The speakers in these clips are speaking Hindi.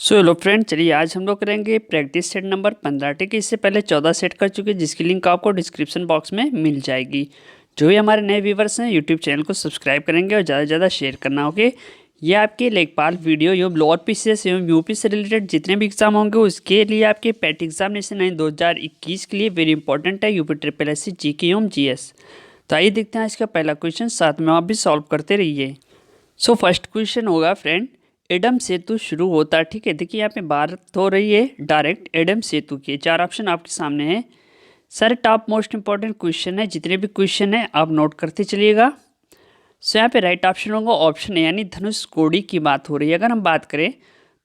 सो हेलो फ्रेंड, चलिए आज हम लोग करेंगे प्रैक्टिस सेट नंबर 15। ठीक है, इससे पहले 14 सेट कर चुके हैं जिसकी लिंक आपको डिस्क्रिप्शन बॉक्स में मिल जाएगी। जो भी हमारे नए व्यूवर्स हैं यूट्यूब चैनल को सब्सक्राइब करेंगे और ज़्यादा से ज़्यादा शेयर करना होगा। ये आपके लेखपाल वीडियो एवं लोअर पीसीएस एवं यूपी से रिलेटेड जितने भी एग्जाम होंगे उसके लिए आपके पैट एग्जामिनेशन 2021 के लिए वेरी इंपॉर्टेंट है, UP triple S C GK एवं जीएस। तो आइए देखते हैं इसका पहला क्वेश्चन, साथ में आप भी सॉल्व करते रहिए। सो फर्स्ट क्वेश्चन होगा फ्रेंड, एडम सेतु शुरू होता है। ठीक है, देखिए यहाँ पे बात हो रही है डायरेक्ट एडम सेतु की। चार ऑप्शन आपके सामने है। Sir top most important question है, जितने भी क्वेश्चन है आप नोट करते चलिएगा। सो यहाँ पे राइट ऑप्शन होगा ऑप्शन है, यानी धनुषकोडी की बात हो रही है। अगर हम बात करें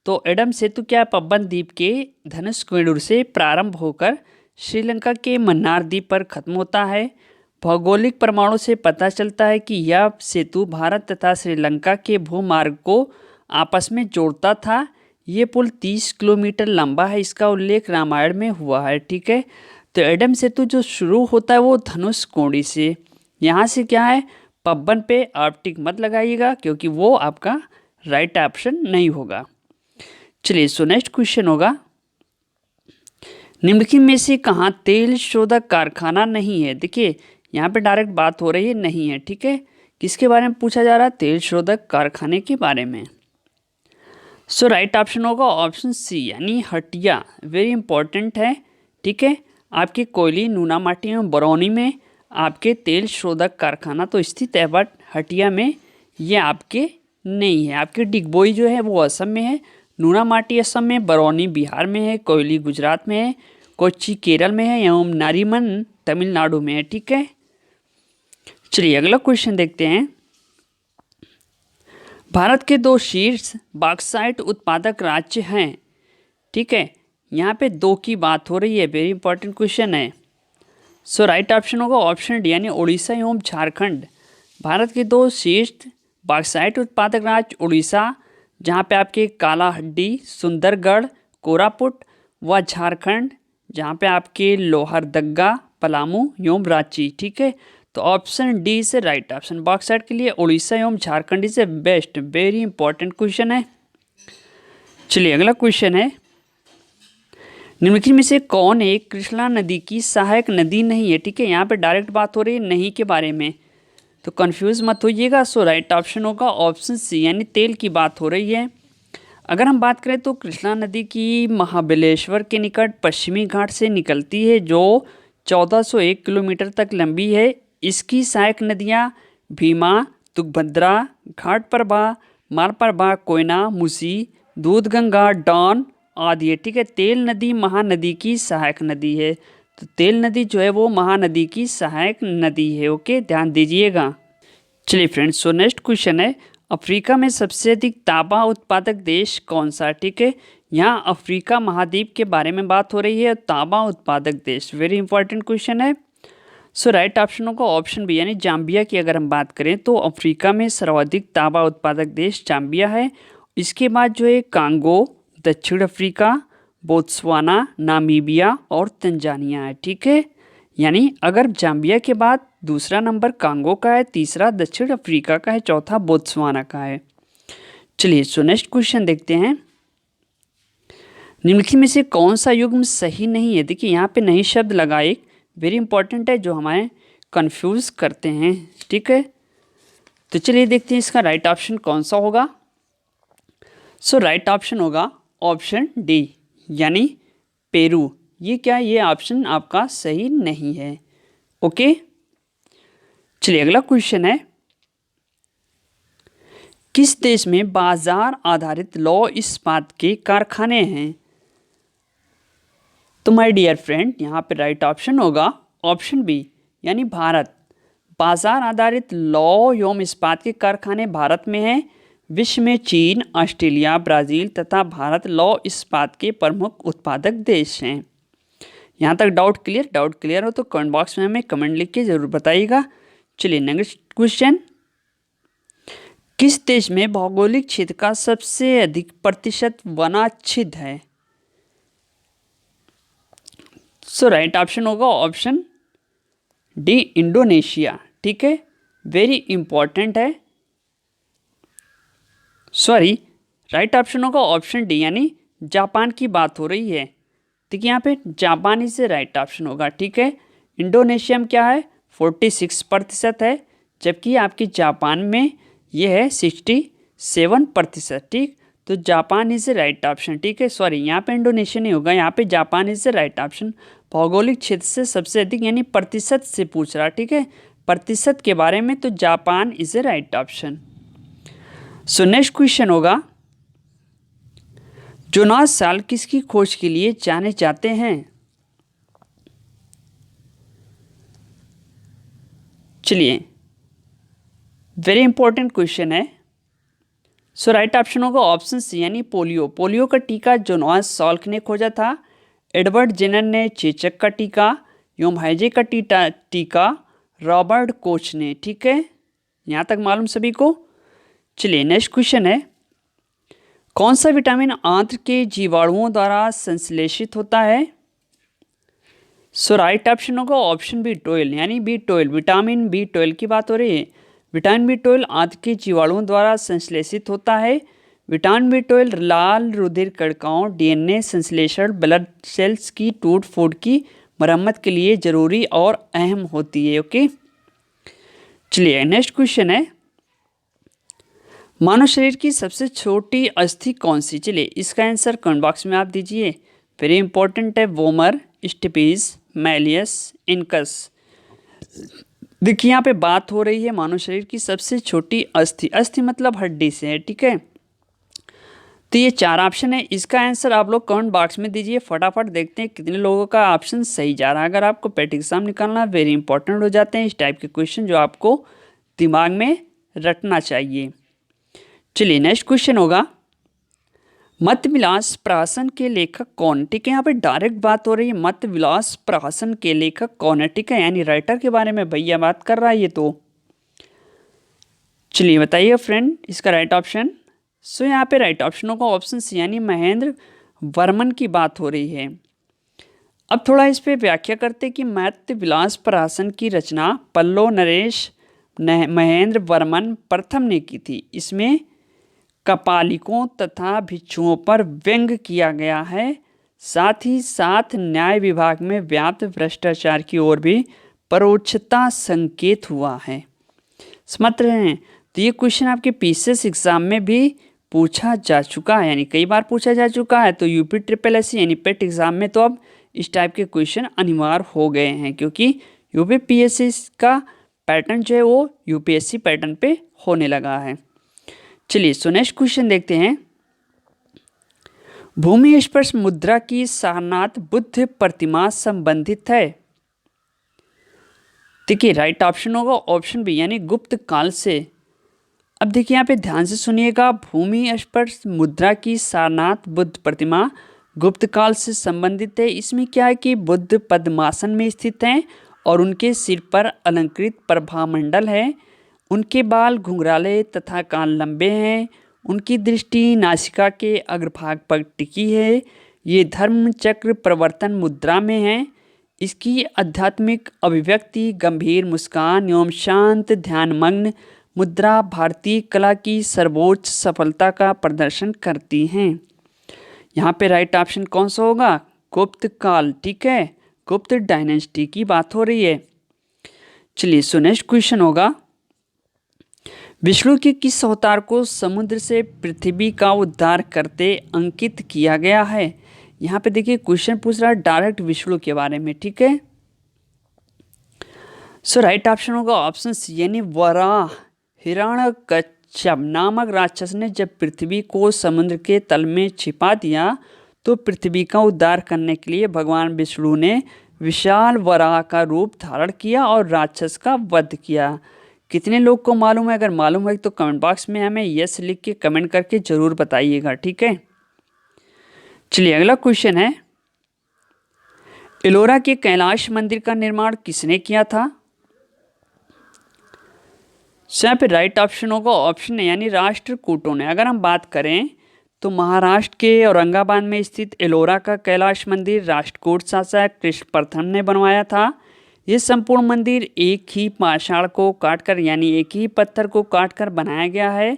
तो एडम सेतु क्या है, पब्बन द्वीप के धनुषकोडी से प्रारंभ होकर श्रीलंका के मन्नार द्वीप पर खत्म होता है। भौगोलिक प्रमाणों से पता चलता है कि यह सेतु भारत तथा श्रीलंका के भूमार्ग को आपस में जोड़ता था। ये पुल 30 किलोमीटर लंबा है, इसका उल्लेख रामायण में हुआ है। ठीक है, तो एडम सेतु जो शुरू होता है वो धनुषकोडी से। यहाँ से क्या है, पब्बन पे आप टिक मत लगाइएगा क्योंकि वो आपका राइट ऑप्शन नहीं होगा। चलिए सो नेक्स्ट क्वेश्चन होगा, निम्नलिखित में से कहाँ तेल शोधक कारखाना नहीं है। देखिए यहाँ पे डायरेक्ट बात हो रही है नहीं है। ठीक है, किसके बारे में पूछा जा रहा है, तेल शोधक कारखाने के बारे में। सो राइट ऑप्शन होगा ऑप्शन सी, यानी हटिया। वेरी इंपॉर्टेंट है। ठीक है, आपके कोयली नूनामाटी में बरौनी में आपके तेल शोधक कारखाना तो स्थित है, बट हटिया में ये आपके नहीं है। आपके डिगबोई जो है वो असम में है, नूनामाटी असम में, बरौनी बिहार में है, कोयली गुजरात में है, कोच्चि केरल में है एवं नारीमन तमिलनाडु में है। ठीक है, चलिए अगला क्वेश्चन देखते हैं। भारत के दो शीर्ष बॉक्साइट उत्पादक राज्य हैं। ठीक है, यहाँ पे दो की बात हो रही है, वेरी इंपॉर्टेंट क्वेश्चन है। सो राइट ऑप्शन होगा ऑप्शन डी, यानी उड़ीसा एवं झारखंड। भारत के दो शीर्ष बॉक्साइट उत्पादक राज्य उड़ीसा, जहाँ पे आपके कालाहड्डी, सुंदरगढ़, कोरापुट, व झारखंड जहाँ पे आपके लोहरदग्गा, पलामू एवं रांची। ठीक है, तो ऑप्शन डी से राइट ऑप्शन बॉक्साइट के लिए उड़ीसा एवं Jharkhand is a best. Very important question है। चलिए अगला क्वेश्चन है, निम्नलिखित में से कौन एक कृष्णा नदी की सहायक नदी नहीं है। ठीक है, यहाँ पे डायरेक्ट बात हो रही है नहीं के बारे में, तो कंफ्यूज मत होइएगा। सो राइट ऑप्शन होगा ऑप्शन सी, यानी तेल की बात हो रही है। अगर हम बात करें तो कृष्णा नदी की महाबलेश्वर के निकट पश्चिमी घाट से निकलती है, जो 1401 किलोमीटर तक लंबी है। इसकी सहायक नदियाँ भीमा, तुंगभद्रा, घाटप्रभा, मालप्रभा, कोयना, मुसी, दूधगंगा, डॉन आदि है। ठीक है, तेल नदी महानदी की सहायक नदी है, तो तेल नदी जो है वो महानदी की सहायक नदी है। ओके, ध्यान दीजिएगा। चलिए फ्रेंड्स, सो नेक्स्ट क्वेश्चन है, अफ्रीका में सबसे अधिक तांबा उत्पादक देश कौन सा। ठीक है, यहाँ अफ्रीका महाद्वीप के बारे में बात हो रही है, तांबा उत्पादक देश। वेरी इंपॉर्टेंट क्वेश्चन है। सो राइट ऑप्शन होगा ऑप्शन बी, यानी जाम्बिया की अगर हम बात करें तो अफ्रीका में सर्वाधिक तांबा उत्पादक देश जाम्बिया है। इसके बाद जो है कांगो, दक्षिण अफ्रीका, बोत्सवाना, नामीबिया और तंजानिया है। ठीक है, यानी अगर जाम्बिया के बाद दूसरा नंबर कांगो का है, तीसरा दक्षिण अफ्रीका का है, चौथा बोत्सवाना का है। चलिए सो नेक्स्ट क्वेश्चन देखते हैं, निम्नलिखित में से कौन सा युग्म सही नहीं है। देखिए यहाँ पे नहीं शब्द लगा एक, वेरी इंपॉर्टेंट है, जो हमारे कंफ्यूज करते हैं। ठीक है, तो चलिए देखते हैं इसका राइट ऑप्शन कौन सा होगा। सो राइट ऑप्शन होगा ऑप्शन डी, यानी पेरू। ये क्या, ये ऑप्शन आपका सही नहीं है। ओके, चलिए अगला क्वेश्चन है, किस देश में बाजार आधारित लौह इस्पात के कारखाने हैं। तो माय डियर फ्रेंड, यहाँ पे राइट ऑप्शन होगा ऑप्शन बी, यानी भारत। बाजार आधारित लौह एवं इस्पात के कारखाने भारत में हैं। विश्व में चीन, ऑस्ट्रेलिया, ब्राज़ील तथा भारत लौह इस्पात के प्रमुख उत्पादक देश हैं। यहाँ तक डाउट क्लियर हो तो कमेंट बॉक्स में हमें कमेंट लिख के ज़रूर बताइएगा। चलिए नेक्स्ट क्वेश्चन, किस देश में भौगोलिक क्षेत्र का सबसे अधिक प्रतिशत वनाच्छिद है। सो राइट ऑप्शन होगा ऑप्शन डी, इंडोनेशिया। ठीक है, वेरी इंपॉर्टेंट है। सॉरी, राइट ऑप्शन होगा ऑप्शन डी, यानी जापान की बात हो रही है। देखिए यहाँ पे जापान इज राइट ऑप्शन होगा, ठीक है। इंडोनेशिया में क्या है 46% है, जबकि आपके जापान में ये है 67%, ठीक। तो जापान इज राइट ऑप्शन, ठीक है। सॉरी, यहाँ पे इंडोनेशिया नहीं होगा, यहाँ पे जापान इज राइट ऑप्शन। भौगोलिक क्षेत्र से सबसे अधिक यानी प्रतिशत से पूछ रहा, ठीक है, प्रतिशत के बारे में, तो Japan is right option. So next question होगा, जोनास साल किसकी खोज के लिए जाने जाते हैं? चलिए, वेरी इंपॉर्टेंट क्वेश्चन है। सो राइट ऑप्शन होगा ऑप्शन सी यानी पोलियो। पोलियो का टीका जोनास सॉल्क ने खोजा था। एडवर्ड जेनर ने चेचक का टीका, योमहाइजे का टीका रॉबर्ट कोच ने, ठीक है। यहाँ तक मालूम सभी को। चलिए नेक्स्ट क्वेश्चन है, कौन सा विटामिन आंत्र के जीवाणुओं द्वारा संश्लेषित होता है? सो राइट ऑप्शन होगा ऑप्शन B12 यानी B12, विटामिन B12 की बात हो रही है। विटामिन B12 आंत्र के जीवाणुओं द्वारा संश्लेषित होता है। विटामिन B12 लाल रुधिर कणिकाओं DNA संश्लेषण ब्लड सेल्स की टूट फूट की मरम्मत के लिए जरूरी और अहम होती है। ओके, चलिए नेक्स्ट क्वेश्चन है, मानव शरीर की सबसे छोटी अस्थि कौन सी? चलिए इसका आंसर कमेंट बॉक्स में आप दीजिए। वेरी इंपॉर्टेंट है, वोमर, स्टिपीज, मैलियस, इनकस। देखिए यहाँ पे बात हो रही है मानव शरीर की सबसे छोटी अस्थि, अस्थि मतलब हड्डी से है, ठीक है। तो ये 4 ऑप्शन है, इसका आंसर आप लोग कमेंट बॉक्स में दीजिए। फटाफट देखते हैं कितने लोगों का ऑप्शन सही जा रहा है। अगर आपको पेट एग्जाम निकालना वेरी इंपॉर्टेंट हो जाते हैं इस टाइप के क्वेश्चन, जो आपको दिमाग में रटना चाहिए। चलिए नेक्स्ट क्वेश्चन होगा, मत्त विलास प्रहसन के लेखक कौन? ठीक है, यहाँ पे डायरेक्ट बात हो रही है मत्त विलास प्रहसन के लेखक कौन है, ठीक है, यानी राइटर के बारे में भैया बात कर रहा है ये। तो चलिए बताइए फ्रेंड इसका राइट ऑप्शन। सो यहाँ पे राइट ऑप्शन होगा ऑप्शन सी यानी महेंद्र वर्मन की बात हो रही है। अब थोड़ा इस पे व्याख्या करते कि मत्त विलास प्रहसन की रचना पल्लो नरेश महेंद्र वर्मन प्रथम ने की थी। इसमें कपालिकों तथा भिक्षुओं पर व्यंग किया गया है, साथ ही साथ न्याय विभाग में व्याप्त भ्रष्टाचार की ओर भी परोक्षता संकेत हुआ है। समझ रहे हैं? तो ये क्वेश्चन आपके पीसीएस एग्जाम में भी पूछा जा चुका है, यानी कई बार पूछा जा चुका है। तो यूपी SSS यानी पेट एग्जाम में तो अब इस टाइप के क्वेश्चन अनिवार्य हो गए हैं, क्योंकि यूपी PSC का पैटर्न जो है वो यूपीएससी पैटर्न पे होने लगा है। चलिए सो नेक्स्ट क्वेश्चन देखते हैं, भूमि स्पर्श मुद्रा की सारनाथ बुद्ध प्रतिमा संबंधित है? देखिए राइट ऑप्शन होगा ऑप्शन बी यानी गुप्त काल से। अब देखिए यहाँ पे ध्यान से सुनिएगा, भूमि स्पर्श मुद्रा की सारनाथ बुद्ध प्रतिमा गुप्त काल से संबंधित है। इसमें क्या है कि बुद्ध पद्मासन में स्थित हैं और उनके सिर पर अलंकृत प्रभामंडल है। उनके बाल घुंघराले तथा कान लंबे हैं। उनकी दृष्टि नासिका के अग्रभाग पर टिकी है। ये धर्म चक्र प्रवर्तन मुद्रा में है। इसकी आध्यात्मिक अभिव्यक्ति गंभीर मुस्कान एवं शांत ध्यानमग्न मुद्रा भारतीय कला की सर्वोच्च सफलता का प्रदर्शन करती हैं। यहाँ पे राइट ऑप्शन कौन सा होगा? गुप्त काल, ठीक है, गुप्त डायनेस्टी की बात हो रही है। चलिए सो नेक्स्ट क्वेश्चन होगा, विष्णु के किस अवतार को समुद्र से पृथ्वी का उद्धार करते अंकित किया गया है? यहाँ पे देखिए क्वेश्चन पूछ रहा है डायरेक्ट विष्णु के बारे में, ठीक है। सो राइट ऑप्शन होगा ऑप्शन सी यानी वराह। हिरण्यकश्यप नामक राक्षस ने जब पृथ्वी को समुद्र के तल में छिपा दिया तो पृथ्वी का उद्धार करने के लिए भगवान विष्णु ने विशाल वराह का रूप धारण किया और राक्षस का वध किया। कितने लोग को मालूम है? अगर मालूम है तो कमेंट बॉक्स में हमें यस लिख के कमेंट करके जरूर बताइएगा, ठीक है। चलिए अगला क्वेश्चन है, एलोरा के कैलाश मंदिर का निर्माण किसने किया था? यहाँ पे राइट ऑप्शन होगा ऑप्शन यानी राष्ट्रकूटों ने। अगर हम बात करें तो महाराष्ट्र के औरंगाबाद में स्थित एलोरा का कैलाश मंदिर राष्ट्रकूट शासक कृष्ण प्रथम ने बनवाया था। यह संपूर्ण मंदिर एक ही पाषाण को काटकर यानी एक ही पत्थर को काटकर बनाया गया है।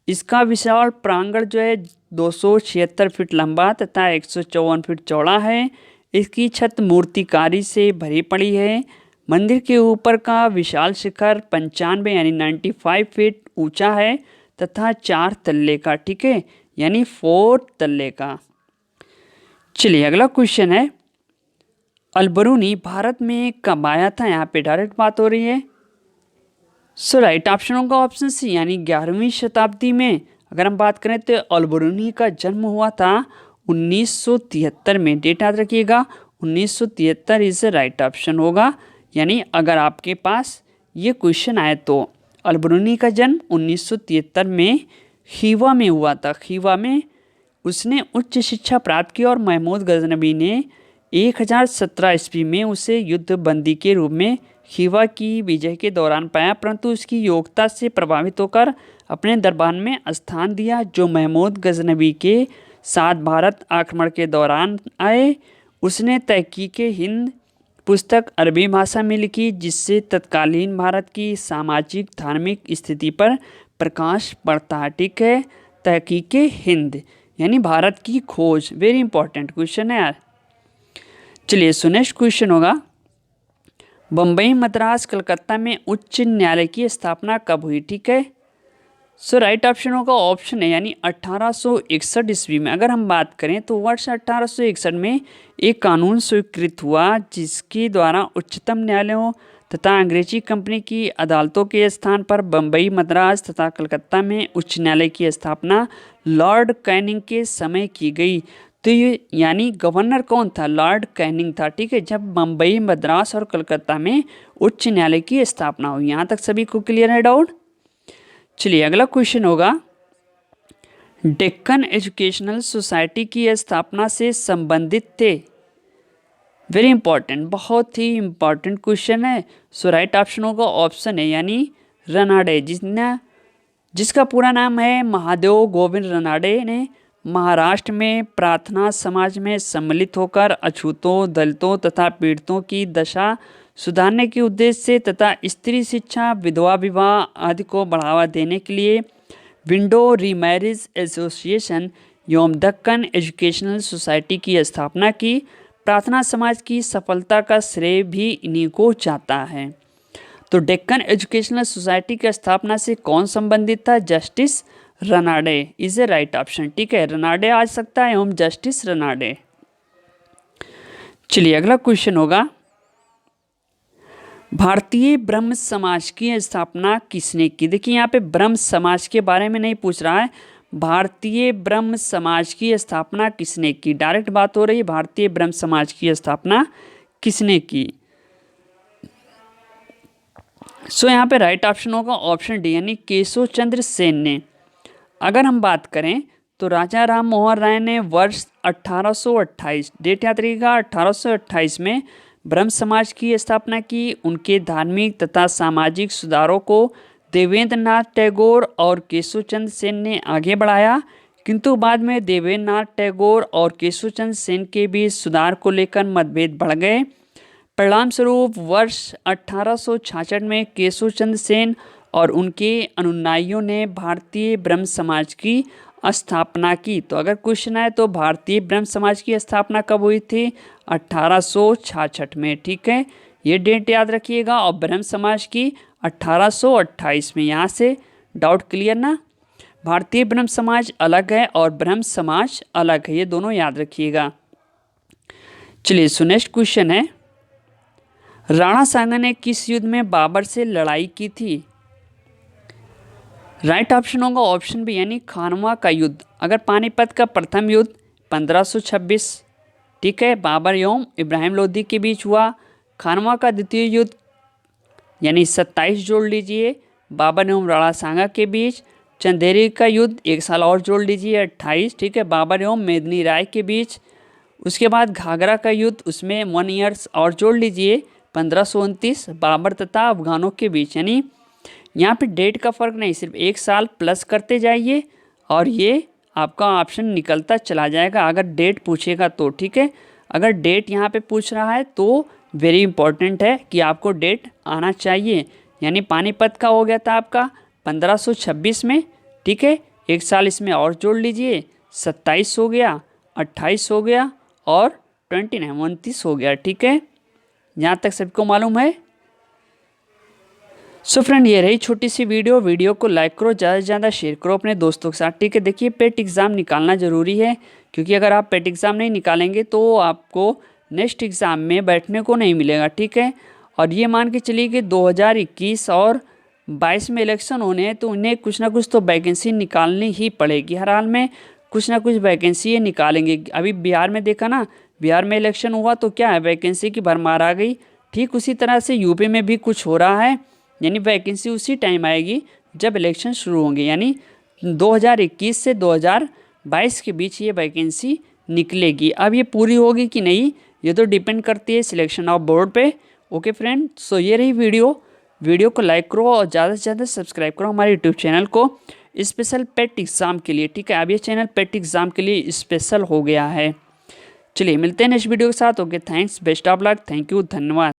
इसका विशाल प्रांगण जो है 276 फीट लंबा तथा 154 फीट चौड़ा है। इसकी छत मूर्तिकारी से भरी पड़ी है। मंदिर के ऊपर का विशाल शिखर 95 यानी 95 फीट ऊंचा है तथा 4 तल्ले का, ठीक है, यानी 4 तल्ले का। चलिए अगला क्वेश्चन है, अलबरूनी भारत में कब आया था? यहाँ पे डायरेक्ट बात हो रही है। सो राइट ऑप्शन होगा ऑप्शन सी, यानी 11वीं शताब्दी में। अगर हम बात करें तो अलबरूनी का जन्म हुआ था 1973 में। डेट याद रखिएगा, 1973 इज राइट ऑप्शन होगा। यानी अगर आपके पास ये क्वेश्चन आए तो अलबरूनी का जन्म 1973 में खीवा में हुआ था। खीवा में उसने उच्च शिक्षा प्राप्त की और महमूद गजनबी ने 1017 ईस्वी में उसे युद्ध बंदी के रूप में खीवा की विजय के दौरान पाया, परंतु उसकी योग्यता से प्रभावित होकर अपने दरबार में स्थान दिया, जो महमूद गजनबी के साथ भारत आक्रमण के दौरान आए। उसने तहकीक हिंद पुस्तक अरबी भाषा में लिखी, जिससे तत्कालीन भारत की सामाजिक धार्मिक स्थिति पर प्रकाश पड़ता है, ठीक है। तहकीक हिंद यानी भारत की खोज, वेरी इंपॉर्टेंट क्वेश्चन है यार। चलिए सो नेक्स्ट क्वेश्चन होगा, बम्बई, मद्रास, कलकत्ता में उच्च न्यायालय की स्थापना कब हुई? ठीक है, सो राइट ऑप्शन होगा ऑप्शन है, यानी 1861 ईस्वी में। अगर हम बात करें तो वर्ष 1861 में एक कानून स्वीकृत हुआ, जिसके द्वारा उच्चतम न्यायालयों तथा अंग्रेजी कंपनी की अदालतों के स्थान पर बम्बई, मद्रास तथा कलकत्ता में उच्च न्यायालय की स्थापना लॉर्ड कैनिंग के समय की गई। तो ये यानी गवर्नर कौन था? लॉर्ड कैनिंग था, ठीक है, जब बम्बई, मद्रास और कलकत्ता में उच्च न्यायालय की स्थापना हुई। यहाँ तक सभी को क्लियर है डाउट? चलिए अगला क्वेश्चन होगा, डेक्कन एजुकेशनल सोसाइटी की स्थापना से संबंधित थे? वेरी इंपॉर्टेंट, बहुत ही इंपॉर्टेंट क्वेश्चन है। सो राइट ऑप्शन होगा ऑप्शन है, यानी रनाडे, जिसका पूरा नाम है महादेव गोविंद रनाडे ने महाराष्ट्र में प्रार्थना समाज में सम्मिलित होकर अछूतों, दलितों तथा पीड़ितों की दशा सुधारने के उद्देश्य से तथा स्त्री शिक्षा, विधवा विवाह आदि को बढ़ावा देने के लिए विंडो रीमैरिज एसोसिएशन एवं दक्कन एजुकेशनल सोसाइटी की स्थापना की। प्रार्थना समाज की सफलता का श्रेय भी इन्हीं को जाता है। तो डेक्कन एजुकेशनल सोसाइटी की स्थापना से कौन संबंधित था? Justice Ranade is a right option, ठीक है, रनाडे आ सकता है एवं जस्टिस रनाडे। चलिए अगला क्वेश्चन होगा, भारतीय ब्रह्म समाज की स्थापना किसने की? देखिए यहाँ पे ब्रह्म समाज के बारे में नहीं पूछ रहा है, भारतीय ब्रह्म समाज की स्थापना किसने की, डायरेक्ट बात हो रही है भारतीय ब्रह्म समाज की स्थापना किसने की। सो यहाँ पे राइट ऑप्शन होगा ऑप्शन डी, यानी केशव चंद्र सेन ने। अगर हम बात करें तो राजा राम मोहन राय ने वर्ष 1828, डेट याद रखिएगा, 1828 में ब्रह्म समाज की स्थापना की। उनके धार्मिक तथा सामाजिक सुधारों को देवेंद्र नाथ टैगोर और केशव चंद्र सेन ने आगे बढ़ाया, किंतु बाद में देवेंद्र नाथ टैगोर और केशव चंद्र सेन के बीच सुधार को लेकर मतभेद बढ़ गए। परिणाम स्वरूप वर्ष 1866 में केशव चंद्र सेन और उनके अनुयायियों ने भारतीय ब्रह्म समाज की स्थापना की। तो अगर क्वेश्चन आए तो भारतीय ब्रह्म समाज की स्थापना कब हुई थी? 1866 में, ठीक है, ये डेट याद रखिएगा। और ब्रह्म समाज की 1828 में। यहाँ से डाउट क्लियर ना? भारतीय ब्रह्म समाज अलग है और ब्रह्म समाज अलग है, ये दोनों याद रखिएगा। चलिए सो नेक्स्ट क्वेश्चन है, राणा सांगा ने किस युद्ध में बाबर से लड़ाई की थी? राइट ऑप्शन होगा ऑप्शन बी, यानी खानवा का युद्ध। अगर पानीपत का प्रथम युद्ध 1526, ठीक है, बाबर एवं इब्राहिम लोदी के बीच हुआ। खानवा का द्वितीय युद्ध यानी 27 जोड़ लीजिए, बाबर एवं राणा सांगा के बीच। चंदेरी का युद्ध 1 साल और जोड़ लीजिए, 28, ठीक है, बाबर एवं मेदिनी राय के बीच। उसके बाद घाघरा का युद्ध, उसमें 1 ईयर्स और जोड़ लीजिए, 1529, बाबर तथा अफगानों के बीच। यानी यहाँ पे डेट का फर्क नहीं, सिर्फ 1 साल प्लस करते जाइए और ये आपका ऑप्शन निकलता चला जाएगा अगर डेट पूछेगा तो, ठीक है। अगर डेट यहाँ पे पूछ रहा है तो वेरी इंपॉर्टेंट है कि आपको डेट आना चाहिए। यानी पानीपत का हो गया था आपका 1526 में, ठीक है, 1 साल इसमें और जोड़ लीजिए, 27 हो गया, 28 हो गया और 29 29 हो गया। ठीक है, यहाँ तक सबको मालूम है। सो फ्रेंड, ये रही छोटी सी वीडियो को लाइक करो, ज़्यादा से ज़्यादा शेयर करो अपने दोस्तों के साथ। ठीक है, देखिए पेट एग्ज़ाम निकालना ज़रूरी है, क्योंकि अगर आप पेट एग्ज़ाम नहीं निकालेंगे तो आपको नेक्स्ट एग्ज़ाम में बैठने को नहीं मिलेगा। ठीक है, और ये मान के चलिए कि 2021 और 22 में इलेक्शन होने हैं, तो उन्हें कुछ ना कुछ तो वैकेंसी निकालनी ही पड़ेगी। हर हाल में कुछ ना कुछ वैकेंसी ये निकालेंगे। अभी बिहार में देखा ना, बिहार में इलेक्शन हुआ तो क्या है, वैकेंसी की भरमार आ गई। ठीक उसी तरह से यूपी में भी कुछ हो रहा है, यानी वैकेंसी उसी टाइम आएगी जब इलेक्शन शुरू होंगे, यानी 2021 से 2022 के बीच ये वैकेंसी निकलेगी। अब ये पूरी होगी कि नहीं, ये तो डिपेंड करती है सिलेक्शन ऑफ बोर्ड पे। ओके फ्रेंड, सो ये रही वीडियो को लाइक करो और ज़्यादा से ज़्यादा सब्सक्राइब करो हमारे यूट्यूब चैनल को स्पेशल पेट एग्ज़ाम के लिए। ठीक है, अब ये चैनल पेट एग्ज़ाम के लिए स्पेशल हो गया है। चलिए मिलते हैं नेक्स्ट वीडियो के साथ। Okay, thanks, best of luck, thank you, धन्यवाद।